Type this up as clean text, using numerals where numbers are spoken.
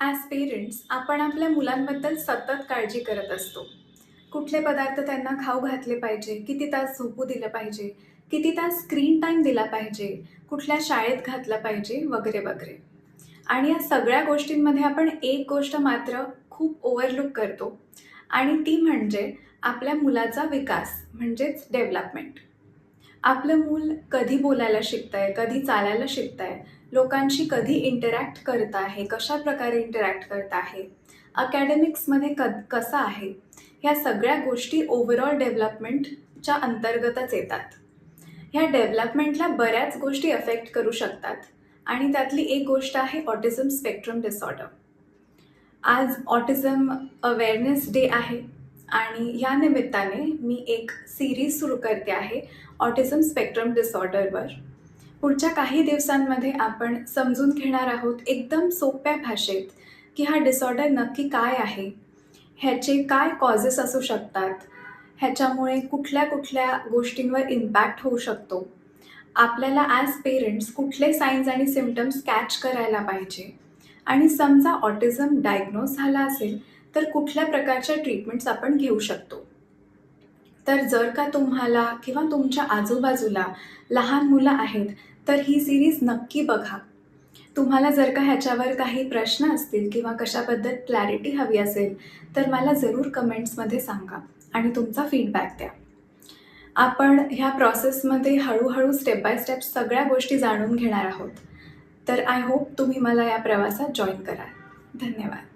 As parents आपण आपल्या मुलांबद्दल सतत काळजी करत असतो. कुठले पदार्थ त्यांना खाऊ घातले पाहिजे, किती तास झोपू दिलं पाहिजे, किती तास स्क्रीन टाईम दिला पाहिजे, कुठल्या शाळेत घातलं पाहिजे वगैरे, वगैरे. आणि या सगळ्या गोष्टींमध्ये आपण एक गोष्ट मात्र खूप ओव्हरलूक करतो आणि ती म्हणजे आपल्या मुलाचा विकास म्हणजेच डेव्हलपमेंट. आपलं मूल कधी बोलायला शिकतंय, कधी चालायला शिकतंय, लोकांशी कधी इंटरॅक्ट करत आहे, कशाप्रकारे इंटरॅक्ट करत आहे, अकॅडमिक्समध्ये कसं आहे, ह्या सगळ्या गोष्टी ओव्हरऑल डेव्हलपमेंटच्या अंतर्गतच येतात. ह्या डेव्हलपमेंटला बऱ्याच गोष्टी अफेक्ट करू शकतात आणि त्यातली एक गोष्ट आहे ऑटिझम स्पेक्ट्रम डिसऑर्डर. आज ऑटिझम अवेअरनेस डे आहे आणि या निमित्ताने मी एक सीरीज सुरू करते आहे ऑटिझम स्पेक्ट्रम डिसऑर्डरवर. पुढच्या काही दिवसांमध्ये आपण समजून घेणार आहोत एकदम सोप्या भाषेत की हा डिसऑर्डर नक्की काय आहे, ह्याचे काय कॉजेस असू शकतात, ह्याच्यामुळे कुठल्या कुठल्या गोष्टींवर इम्पॅक्ट होऊ शकतो, आपल्याला ॲज पेरेंट्स कुठले साईन्स आणि सिम्पटम्स कॅच करायला पाहिजे आणि समजा ऑटिझम डायग्नोज झाला असेल तर कुठल्या प्रकारच्या ट्रीटमेंट्स आपण घेऊ शकतो. तर जर का तुम्हाला किंवा तुमच्या आजूबाजूला लहान मुलं आहेत तर ही सीरीज नक्की बघा. तुम्हाला जर का ह्याच्यावर काही प्रश्न असतील किंवा कशाबद्दल क्लॅरिटी हवी असेल तर मला जरूर कमेंट्समध्ये सांगा आणि तुमचा फीडबॅक द्या. आपण ह्या प्रोसेसमध्ये हळूहळू स्टेप बाय स्टेप सगळ्या गोष्टी जाणून घेणार आहोत. तर आय होप तुम्ही मला या प्रवासात जॉईन कराल. धन्यवाद.